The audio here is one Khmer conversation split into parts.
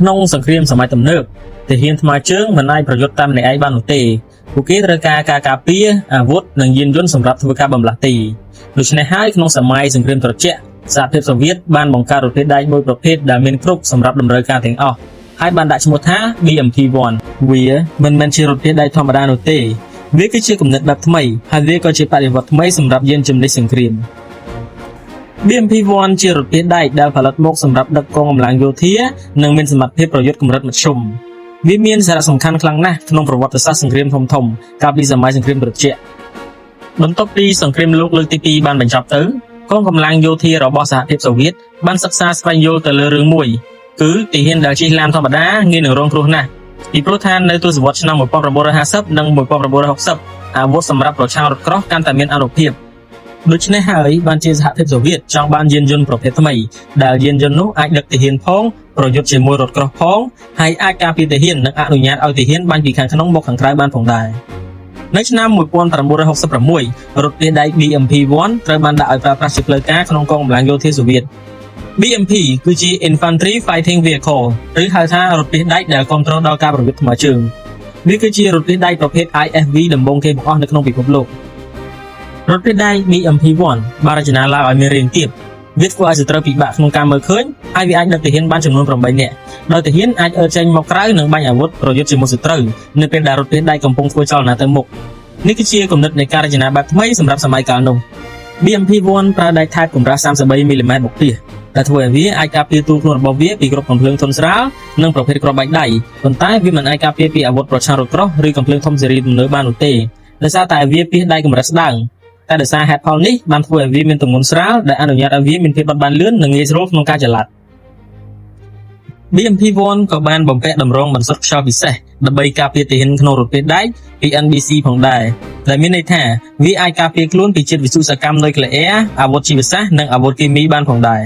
ក្នុងសង្គ្រាមសម័យទំនើបទាហានថ្មើរជើងមិនអាចប្រយុទ្ធតាមម្នាក់ឯងបាននោះទេពួកគេត្រូវការការការពារអាវុធនិងយានយន្តសម្រាប់ធ្វើការបម្លាស់ទីដូច្នេះហើយក្នុងសម័យសង្គ្រាមត្រជាក់សហភាពសូវៀតបានបង្កើតរថយន្តដែកមួយប្រភេទដែលមានគ្រប់សម្រាប់តម្រូវការទាំងអស់ហើយបានដាក់ឈ្មោះថា BMP-1 វាមិនមែនជារថយន្តដែកធម្មតានោះទេវាគឺជាគំនិតបែបថ្មីហើយវាក៏ជាបដិវត្តថ្មីសម្រាប់យានជំនិះសង្គ្រាម BMP-1 ជារថយន្តដែកដែលផលិតមកសម្រាប់ដឹកកងកម្លាំងយោធានិងមានសមត្ថភាពប្រយុទ្ធកម្រិតមធ្យមវាមានសារៈសំខាន់ខ្លាំងណាស់ក្នុងប្រវត្តិសាស្ត្រសង្គ្រាមធំៗកាលពីសម័យសង្គ្រាមត្រជាក់បន្ទាប់ពីសង្គ្រាមលោកលើកទី2បានបញ្ចប់ទៅកងកម្លាំងយោធារបស់សហភាពសូវៀតបានសិក្សាស្វែងយល់ទៅលើរឿងមួយគឺទាហានដែលជិះឡានធម្មតាងាយនឹងរងគ្រោះណាស់ពីព្រោះថានៅទសវត្សរ៍ឆ្នាំ1950និង1960អាវុធសម្រាប់ប្រឆាំងរថក្រោះកាន់តែមានអានុភាពដូច្នេះហើយបានជាសហភាពសូវៀតចង់បានយានយន្តប្រភេទថ្មីដែលយានយន្តនោះអាចដឹកទាហានផងប្រយុទ្ធជាមួយរថក្រោះផងហើយអាចការពារទាហាននិងអនុញ្ញាតឲ្យទាហានបាញ់ពីខាងក្នុងមកខាងក្រៅបានផងដែរនៅឆ្នាំ1966រថយន្តដែក BMP-1 ត្រូវបានដាក់ឲ្យប្រើប្រាស់ជាផ្លូវការក្នុងកងកម្លាំងយោធាសូវៀត BMP គឺជា Infantry Fighting Vehicle ឬហៅថារថយន្តដែកដែលគ្រប់គ្រងដល់ការប្រយុទ្ធថ្មើរជើងវាគឺជារថយន្តដែកប្រភេទ IFV ដំបូងគេបង្អស់នៅក្នុងពិភពលោករថយន្តដែក BMP-1 បានរចនាឡើងឲ្យមានរាងទាបវាធ្វើឲ្យសត្រូវពិបាកក្នុងការមើលឃើញហើយវាអាចដឹកទាហានបានចំនួន8នាក់ដោយទាហានអាចអើចេញមកក្រៅនិងបាញ់អាវុធប្រយុទ្ធជាមួយសត្រូវនៅពេលដែលរថយន្តដែកកំពុងធ្វើចលនាទៅមុខនេះគឺជាគំនិតនៃការរចនាបែបថ្មីសម្រាប់សម័យកាលនោះ BMP-1 ប្រើដែកថែបកម្រាស់33មីលីម៉ែត្របុកពីដែលធ្វើឲ្យវាអាចការពារទូខ្លួនរបស់វាពីគ្រាប់កាំភ្លើងធន់ស្រាលនិងប្រភេទគ្រាប់បែកដៃប៉ុន្តែវាមិនអាចការពារពីអាវុធប្រឆាំងរថក្រោះឬកាំភ្លើងធំស៊េរីទំនើបបាននោះទេដោយសារតែវាពាសដែកកម្រិតស្ដើងតែដោយសារហេតុផលនេះបានធ្វើឲ្យវាមានទម្ងន់ស្រាលដែលអនុញ្ញាតឲ្យវាមានភាពបត់បែនលឿននិងងាយស្រួលក្នុងការចល័ត BMP-1 ក៏បានបំពាក់តម្រងបន្សុទ្ធខ្យល់ពិសេសដើម្បីការពារទាហានក្នុងរថយន្តដែកពី NBC ផងដែរដែលមានន័យថាវាអាចការពារខ្លួនពីជាតិវិទ្យុសកម្មនុយក្លេអ៊ែរអាវុធជីវសាស្ត្រនិងអាវុធគីមីបានផងដែរ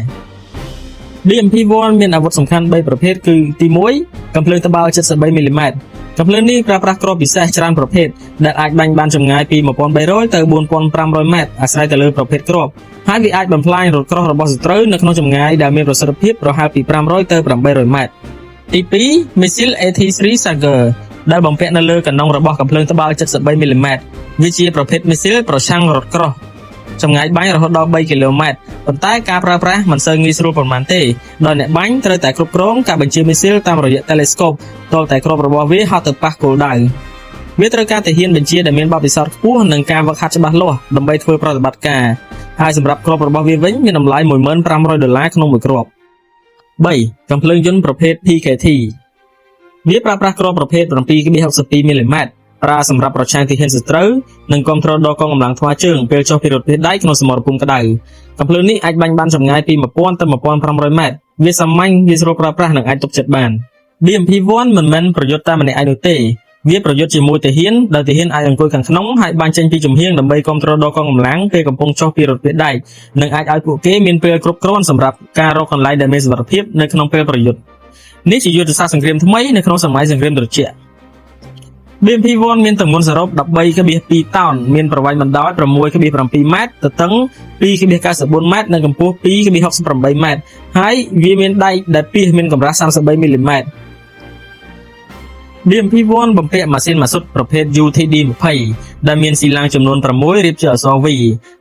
BMP-1 មានអាវុធសំខាន់3ប្រភេទគឺទី1កាំភ្លើងត្បាល់73មីលីម៉ែត្រកាំភ្លើងនេះប្រើប្រាស់គ្រាប់ពិសេសច្រើនប្រភេទដែលអាចបាញ់បានចម្ងាយពី1300ទៅ4500ម៉ែត្រអាស្រ័យទៅលើប្រភេទគ្រាប់ហើយវាអាចបំផ្លាញរថក្រោះរបស់សត្រូវនៅក្នុងចម្ងាយដែលមានប្រសិទ្ធភាពប្រហែលពី500ទៅ800ម៉ែត្រទី2 Missile AT-3 Sager ដែលបំពាក់នៅលើកណ្ដុងរបស់កាំភ្លើងត្បាល់73មីលីម៉ែត្រវាជាប្រភេទ Missile ប្រឆាំងរថក្រោះចម្ងាយបាញ់រហូតដល់3គីឡូម៉ែត្រប៉ុន្តែការប្រើប្រាស់មិនសូវងាយស្រួលប៉ុន្មានទេដោយអ្នកបាញ់ត្រូវតែគ្រប់គ្រងការបញ្ជាមីស៊ីលតាមរយៈ telescope ទាល់តែគ្រាប់របស់វាហោះទៅប៉ះគោលដៅវាត្រូវការទាហានបញ្ជាដែលមានបទពិសោធន៍ខ្ពស់និងការហ្វឹកហាត់ច្បាស់លាស់ដើម្បីធ្វើប្រតិបត្តិការហើយសម្រាប់គ្រាប់របស់វាវិញមានតម្លៃ$1500ក្នុងមួយគ្រាប់3កាំភ្លើងយន្តប្រភេទ PKT វាប្រើប្រាស់គ្រាប់ប្រភេទ 7.62 មីលីម៉ែត្រប្រើសម្រាប់ប្រឆាំងទាហានសត្រូវនិងគ្រប់គ្រងដល់កងកម្លាំងថ្មើរជើងពេលចុះពីរថយន្តដែកក្នុងសមរភូមិក្តៅកាំភ្លើងនេះអាចបាញ់បានចម្ងាយពី1000ទៅ1500ម៉ែត្រវាសាមញ្ញងាយស្រួលប្រើប្រាស់និងអាចទប់ចិត្តបាន BMP-1 មិនមែនប្រយុទ្ធតែម្នាក់ឯងនោះទេវាប្រយុទ្ធជាមួយទាហានដែលទាហានអាចអង្គុយខាងក្នុងហើយបាញ់ចេញពីជំហៀងដើម្បីគ្រប់គ្រងដល់កងកម្លាំងពេលកំពុងចុះពីរថយន្តដែកនិងអាចឲ្យពួកគេមានពេលគ្រប់គ្រាន់សម្រាប់ការរកកន្លែងដែលមានសុវត្ថិភាពនៅក្នុងពេលប្រយុទ្ធនេះជាយុទ្ធសាស្ត្រសង្គ្រាមថ្មីនៅក្នុងសម័យសង្គ្រាមត្រជាក់BMP-1 មានទម្ងន់សរុប 13.2 តោនមានប្រវែងបណ្ដោយ 6.7 ម៉ែត្រទទឹង 2.94 ម៉ែត្រនិងកម្ពស់ 2.68 ម៉ែត្រហើយវាមានដែកដែលពាសមានកម្រាស់33មីលីម៉ែត្រ BMP-1 បំពាក់ម៉ាស៊ីនម៉ាស៊ូតប្រភេទ UTD-20 ដែលមានស៊ីឡាំងចំនួន6រៀបជាអក្សរ V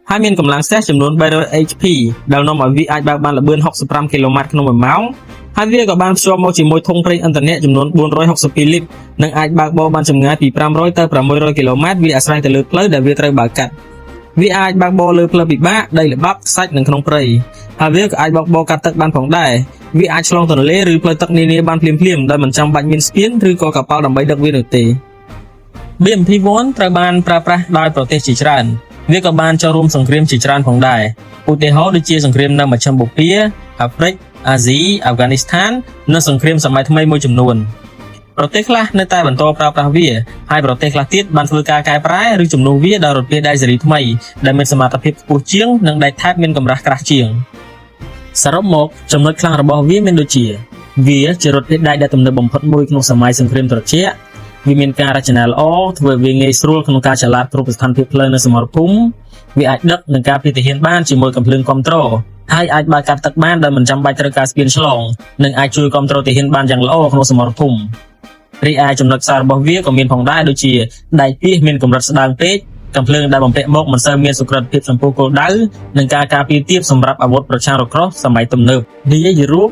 ហើយមានកម្លាំងស្ទះចំនួន300 HP ដែលនាំឲ្យវាអាចបើកបានល្បឿន65គីឡូម៉ែត្រក្នុង1ម៉ោងហើយវាក៏បានភ្ជាប់មកជាមួយធុងប្រេងឥន្ធនៈចំនួន462លីត្រនិងអាចបើកបរបានចម្ងាយពី500ទៅ600គីឡូម៉ែត្រវាអាស្រ័យទៅលើផ្លូវដែលវាត្រូវបើកកាត់វាអាចបើកបរលើផ្លូវពិបាកដីល្បាប់ខ្សាច់និងក្នុងព្រៃហើយវាក៏អាចបើកបរកាត់ទឹកបានផងដែរវាអាចឆ្លងទន្លេឬផ្លូវទឹកនានាបានភ្លាមៗដោយមិនចាំបាច់មានស្ពានឬក៏កប៉ាល់ដើម្បីដឹកវានោះទេ BMP-1 ត្រូវបានប្រើប្រាស់ដោយប្រទេសជាច្រើនវាក៏បានចូលរួមសង្គ្រាមជាច្រើនផងដែរឧទាហរណ៍ដូចជាសង្គ្រាមនៅមជ្ឈិមបូព៌ាអាហ្វ្រិកអាស៊ីអាហ្វហ្គានីស្ថាននិងសង្គ្រាមសម័យថ្មីមួយចំនួនប្រទេសខ្លះនៅតែបន្តប្រើប្រាស់វាហើយប្រទេសខ្លះទៀតបានធ្វើការកែប្រែឬជំនួសវាដោយរថយន្តដែកស៊េរីថ្មីដែលមានសមត្ថភាពខ្ពស់ជាងនិងដែកថែបមានកម្រាស់ក្រាស់ជាងសរុបមកចំណុចខ្លាំងរបស់វាមានដូចជាវាជារថយន្តដែកដែលទំនើបបំផុតមួយក្នុងសម័យសង្គ្រាមត្រជាក់វាមានការរចនាល្អធ្វើឲ្យវាងាយស្រួលក្នុងការចល័តគ្រប់ស្ថានភាពផ្លូវនៅសមរភូមិ វាអាចដឹកនឹងការពារទាហានបានជាមួយកំភ្លើងគ្រប់ត្រូលហើយអាចបើកកាត់ទឹកបានដោយមិនចាំបាច់ត្រូវការស្ពានឆ្លងនិងអាចជួយគ្រប់គ្រងទាហានបានយ៉ាងល្អក្នុងសមរភូមិរីឯចំណុចខ្សោយរបស់វាក៏មានផងដែរដូចជាដៃពាសមានកម្រិតស្ដើងពេកកំភ្លើងដែលបំពាក់មកមិនសូវមានសុក្រិតភាពចំពោះគោលដៅនិងការការពារទាបសម្រាប់អាវុធប្រឆាំងរក្រោះសម័យទំនើបនិយាយជារួម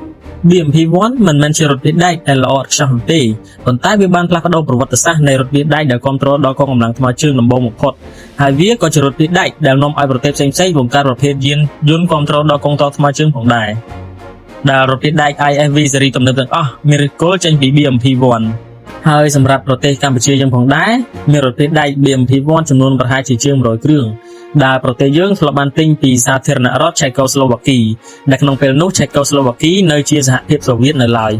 BMP-1 មិនមែនជារថយន្តដែកដែលល្អឥតខ្ចោះនោះទេប៉ុន្តែវាបានផ្លាស់ប្ដូរប្រវត្តិសាស្ត្រនៃរថយន្តដែកដែលគ្រប់គ្រងដល់កងកម្លាំងថ្មើរជើងដំបូងបំផុតហើយវាក៏ជារថយន្តដែកដែលនាំឲ្យប្រទេសផ្សេងៗបង្កើតប្រភេទយានយន្តគ្រប់គ្រងដល់កងទ័ពថ្មើរជើងផងដែរដែលរថយន្តដែក IFV ស៊េរីទំនើបទាំងអស់មានឫសគល់ចេញពី BMP-1 ហើយសម្រាប់ប្រទេសកម្ពុជាយើងផងដែរមានរថយន្តដែក BMP-1 ចំនួនប្រហែលជាជាង100គ្រឿងដែលប្រទេសយើងធ្លាប់បានទិញពីសាធារណរដ្ឋឆេកូស្លូវ៉ាគីដែលក្នុងពេលនោះឆេកូស្លូវ៉ាគីនៅជាសហភាពសូវៀតនៅឡើយ